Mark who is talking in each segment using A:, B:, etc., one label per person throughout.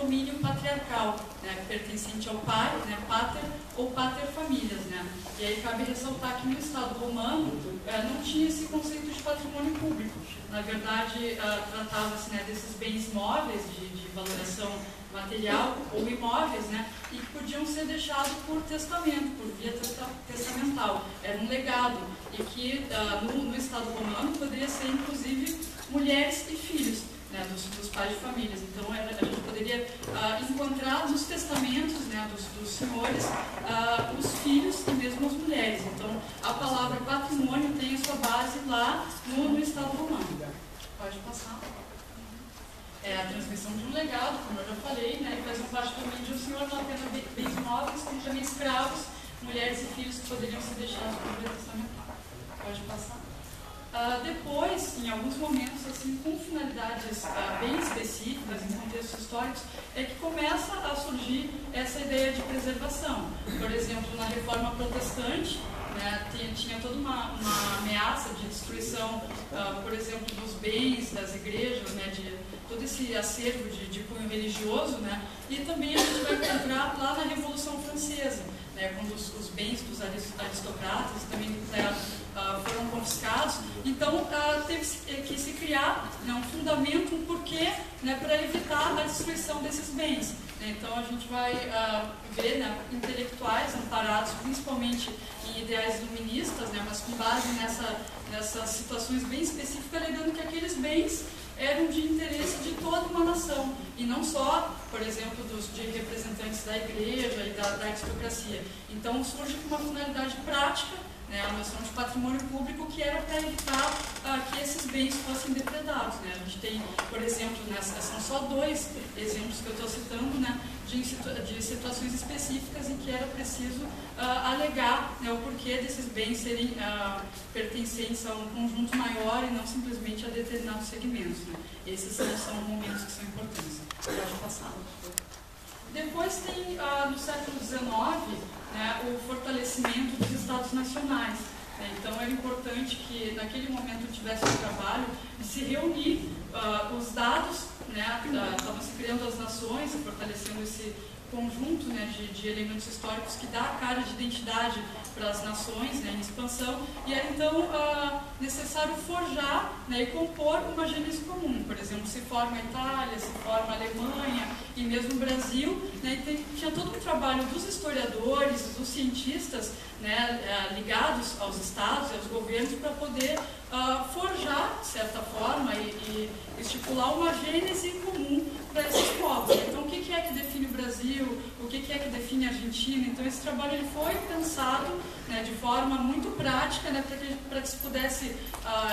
A: domínio patriarcal, né, pertencente ao pai, né, pater ou paterfamilias, né. E aí cabe ressaltar que no Estado romano não tinha esse conceito de patrimônio público. Na verdade, tratava-se, né, desses bens móveis de valoração material ou imóveis, né, e que podiam ser deixados por testamento, por via testamental. Era um legado e que no Estado romano poderia ser inclusive mulheres e filhos, né, dos pais de famílias. Então a gente poderia encontrar nos testamentos, né, dos senhores os filhos e mesmo as mulheres. Então a palavra patrimônio tem a sua base lá no Estado romano. Pode passar. É a transmissão de um legado, como eu já falei, né, e fazem parte também de um senhor não apenas bens móveis, como também escravos, mulheres e filhos que poderiam ser deixados por via testamental. Pode passar. Depois, em alguns momentos, assim, com finalidades bem específicas, em contextos históricos, é que começa a surgir essa ideia de preservação. Por exemplo, na Reforma Protestante, né, tinha toda uma ameaça de destruição, por exemplo, dos bens das igrejas, né, de todo esse acervo de cunho religioso, né, e também a gente vai encontrar lá na Revolução Francesa, né, quando os bens dos aristocratas também foram confiscados. Então teve que se criar, né, um fundamento, um porquê, né, para evitar a destruição desses bens. Então a gente vai ver, né, intelectuais amparados principalmente em ideais iluministas, né, mas com base nessas situações bem específicas, alegando que aqueles bens eram de interesse de toda uma nação, e não só, por exemplo, de representantes da igreja e da aristocracia. Então surge com uma finalidade prática, né, a noção de patrimônio público, que era para evitar que esses bens fossem depredados, né. A gente tem, por exemplo, são só dois exemplos que eu estou citando, né, de situações específicas em que era preciso alegar, né, o porquê desses bens serem pertencentes a um conjunto maior e não simplesmente a determinados segmentos, né. Esses são momentos que são importantes. Pode passar. Depois tem, no século XIX, né, o fortalecimento dos Estados nacionais. Então era importante que naquele momento tivesse um trabalho de se reunir os dados, né, estavam se criando as nações, fortalecendo esse conjunto, né, de elementos históricos que dá a cara de identidade para as nações, né, em expansão, e era então necessário forjar, né, e compor uma gênese comum. Por exemplo, se forma a Itália, se forma a Alemanha e mesmo o Brasil, né, e tinha todo um trabalho dos historiadores, dos cientistas, né, ligados aos estados e aos governos para poder forjar, de certa forma, e estipular uma gênese comum para esses povos. Então, o que é que define o Brasil? O que é que define a Argentina? Então, esse trabalho ele foi pensado, né, de forma muito prática, né, para que se pudesse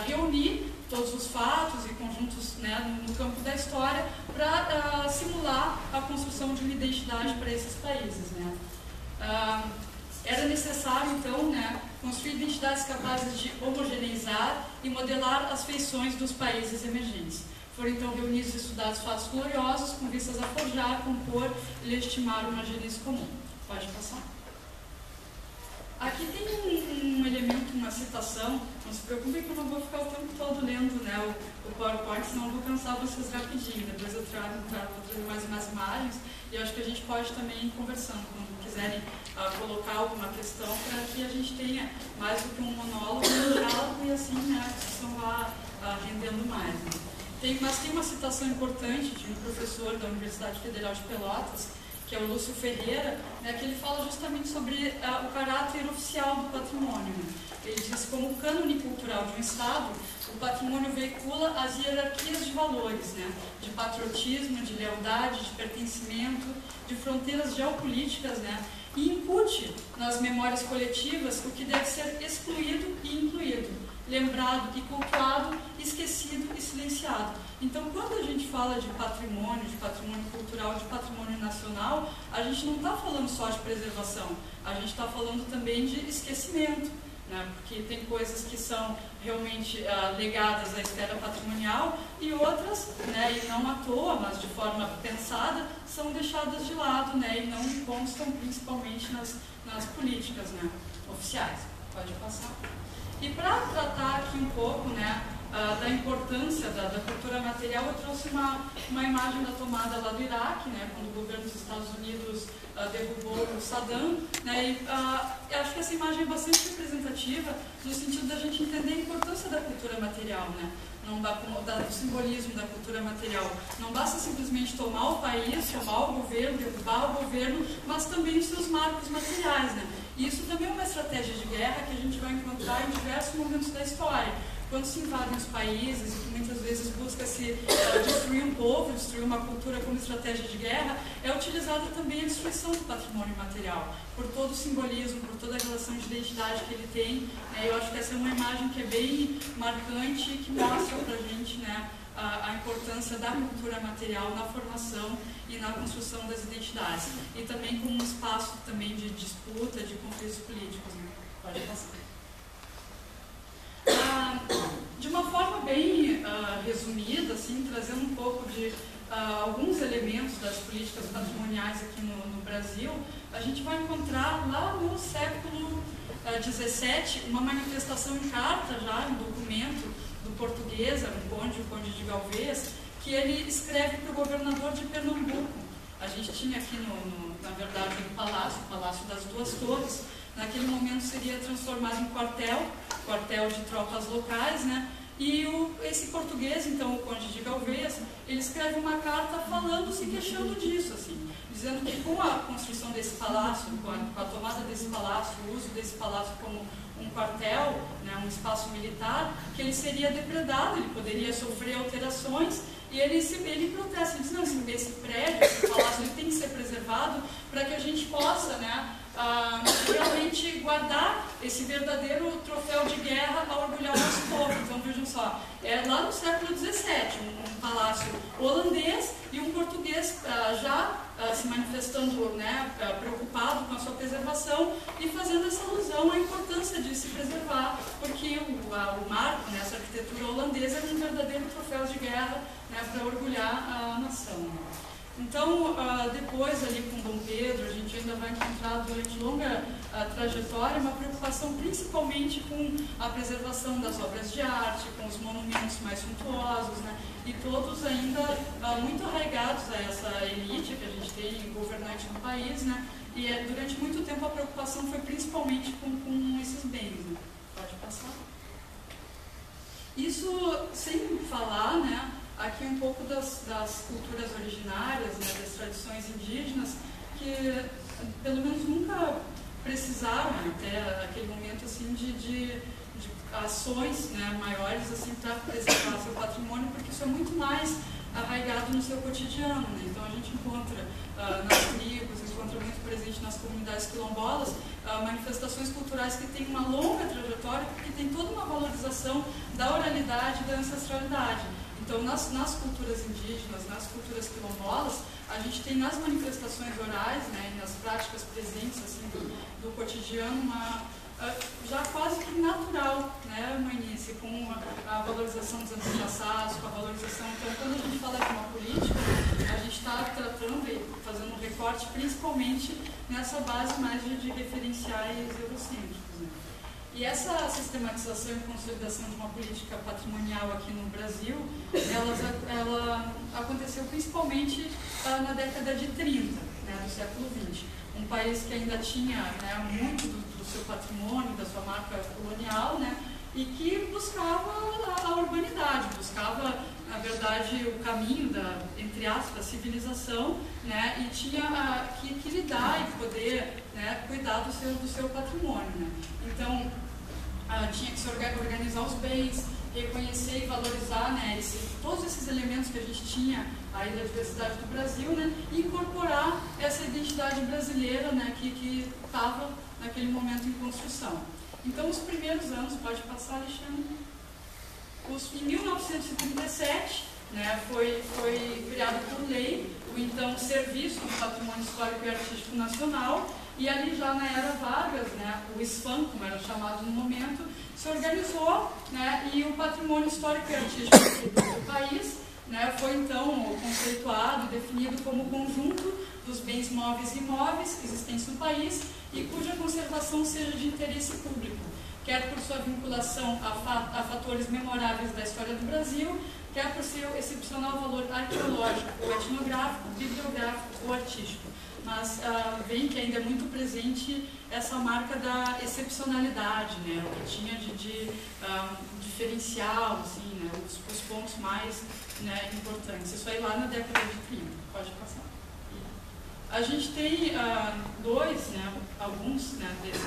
A: reunir todos os fatos e conjuntos, né, no campo da história para simular a construção de uma identidade para esses países, né. Era necessário, então, né, construir identidades capazes de homogeneizar e modelar as feições dos países emergentes. Foram, então, reunidos e estudados fatos gloriosos com vistas a forjar, compor e legitimar uma gênese comum. Pode passar. Aqui tem um elemento, uma citação. Não se preocupem que eu não vou ficar o tempo todo lendo, né, o PowerPoint, senão eu vou cansar vocês rapidinho. Depois eu trago mais umas imagens e eu acho que a gente pode também ir conversando, quando quiserem colocar alguma questão, para que a gente tenha mais do que um monólogo, um diálogo, e assim, né, a discussão vá rendendo mais. Né. Mas tem uma citação importante de um professor da Universidade Federal de Pelotas, que é o Lúcio Ferreira, né, que ele fala justamente sobre o caráter oficial do patrimônio. Né. Ele diz que, como cânone cultural de um Estado, o patrimônio veicula as hierarquias de valores, né, de patriotismo, de lealdade, de pertencimento, de fronteiras geopolíticas, né, e incute nas memórias coletivas o que deve ser excluído e incluído, lembrado e cultuado, esquecido e silenciado. Então, quando a gente fala de patrimônio cultural, de patrimônio nacional, a gente não está falando só de preservação, a gente está falando também de esquecimento, né? Porque tem coisas que são realmente legadas à esfera patrimonial e outras, né, e não à toa, mas de forma pensada, são deixadas de lado, né, e não constam principalmente nas políticas, né, oficiais. Pode passar. E para tratar aqui um pouco, né, da importância da cultura material, eu trouxe uma imagem da tomada lá do Iraque, né, quando o governo dos Estados Unidos derrubou o Saddam, né, e eu acho que essa imagem é bastante representativa no sentido da gente entender a importância da cultura material, né, do simbolismo da cultura material. Não basta simplesmente tomar o país, tomar o governo, derrubar o governo, mas também os seus marcos materiais, né. E isso também é uma estratégia de guerra que a gente vai encontrar em diversos momentos da história. Quando se invadem os países e que muitas vezes busca-se destruir um povo, destruir uma cultura como estratégia de guerra, é utilizada também a destruição do patrimônio material, por todo o simbolismo, por toda a relação de identidade que ele tem. Eu acho que essa é uma imagem que é bem marcante e que mostra para a gente, né, a importância da cultura material na formação e na construção das identidades. E também como um espaço também de disputa, de conflitos políticos. Né? Pode passar. De uma forma bem resumida, assim, trazendo um pouco de alguns elementos das políticas patrimoniais aqui no Brasil, a gente vai encontrar lá no século XVII uma manifestação em carta, já um documento do português, o Conde de Galvez, que ele escreve para o governador de Pernambuco. A gente tinha aqui, na verdade, o Palácio das Duas Torres. Naquele momento seria transformado em quartel de tropas locais, né? E esse português, então, o Conde de Galvez, ele escreve uma carta falando, se queixando disso, assim, dizendo que com a construção desse palácio, com a tomada desse palácio, o uso desse palácio como um quartel, né, um espaço militar, que ele seria depredado, ele poderia sofrer alterações, e ele protesta, ele diz, não, esse prédio, esse palácio, ele tem que ser preservado para que a gente possa, né, realmente guardar esse verdadeiro troféu de guerra a orgulhar o nosso povo. Então vejam só, lá no século XVII, um palácio holandês e um português já se manifestando, né, preocupado com a sua preservação e fazendo essa alusão à importância de se preservar, porque o marco, né, essa arquitetura holandesa é um verdadeiro troféu de guerra, né, para orgulhar a nação. Então, depois ali com Dom Pedro, a gente ainda vai encontrar durante longa trajetória uma preocupação principalmente com a preservação das obras de arte, com os monumentos mais suntuosos, né? E todos ainda muito arraigados a essa elite que a gente tem governante no país, né? E durante muito tempo a preocupação foi principalmente com esses bens, né? Pode passar. Isso sem falar, né? Aqui um pouco das culturas originárias, né, das tradições indígenas, que pelo menos nunca precisaram, até aquele momento, assim, de ações, né, maiores assim, para preservar seu patrimônio, porque isso é muito mais arraigado no seu cotidiano. Né? Então a gente encontra nas tribos, encontra muito presente nas comunidades quilombolas, manifestações culturais que têm uma longa trajetória, porque tem toda uma valorização da oralidade e da ancestralidade. Então, nas culturas indígenas, nas culturas quilombolas, a gente tem nas manifestações orais, né, e nas práticas presentes assim, do cotidiano, já quase que natural, né, no início, com a valorização dos antepassados, com a valorização. Então, quando a gente fala de uma política, a gente está tratando e fazendo um recorte principalmente nessa base mais de referenciais eurocêntricos. Né? E essa sistematização e consolidação de uma política patrimonial aqui no Brasil, ela aconteceu principalmente na década de 30, né, do século XX. Um país que ainda tinha, né, muito do seu patrimônio, da sua marca colonial, né, e que buscava a urbanidade, buscava, na verdade, o caminho da, entre aspas, civilização, né, e tinha que lidar e poder, né, cuidar do seu patrimônio. Né. Então, tinha que se organizar os bens, reconhecer e valorizar, né, todos esses elementos que a gente tinha aí da diversidade do Brasil, né, e incorporar essa identidade brasileira, né, que estava naquele momento em construção. Então, os primeiros anos, pode passar, Alexandre, em 1937, né, foi criado por lei o então Serviço do Patrimônio Histórico e Artístico Nacional, e ali já na era Vargas, né, o SFAM, como era chamado no momento, se organizou, né, e o patrimônio histórico e artístico do país, né, foi então conceituado e definido como o conjunto dos bens móveis e imóveis existentes no país e cuja conservação seja de interesse público, quer por sua vinculação a fatores memoráveis da história do Brasil, quer por seu excepcional valor arqueológico, ou etnográfico, bibliográfico ou artístico. Mas vem que ainda é muito presente essa marca da excepcionalidade, né? O que tinha de diferencial, assim, né? Os pontos mais, né, importantes. Isso aí lá na década de 30, pode passar. A gente tem alguns, né, desses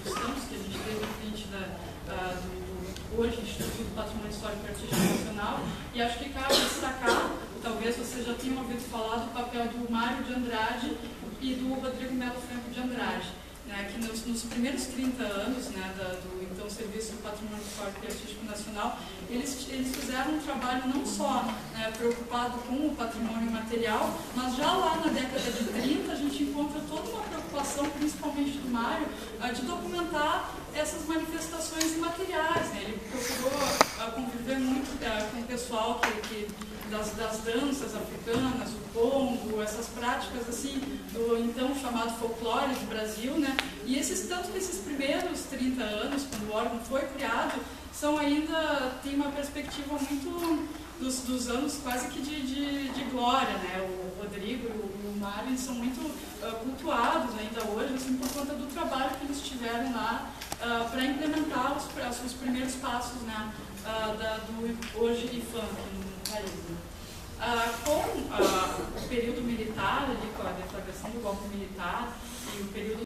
A: dos tantos que a gente teve à frente do hoje Instituto do Patrimônio Histórico e Artístico Nacional, e acho que cabe destacar, talvez vocês já tenham ouvido falar do papel do Mário de Andrade e do Rodrigo Melo Franco de Andrade, né, que nos primeiros 30 anos, né, do então Serviço do Patrimônio Histórico e Artístico Nacional, eles fizeram um trabalho não só, né, preocupado com o patrimônio material, mas já lá na década de 30 a gente encontra toda uma preocupação, principalmente do Mário, de documentar essas manifestações imateriais, né? Ele procurou conviver muito com o pessoal das danças africanas, o Congo, essas práticas assim, do então chamado folclore do Brasil, né? E tanto que esses primeiros 30 anos, quando o órgão foi criado, tem uma perspectiva muito dos anos quase que de glória, né? O Rodrigo e o Mário, eles são muito cultuados ainda hoje, assim, por conta do trabalho que eles tiveram lá para implementar os primeiros passos, né, do hoje IFAM no país. Né? Com o período militar, ali, com a deflagração do golpe militar e o período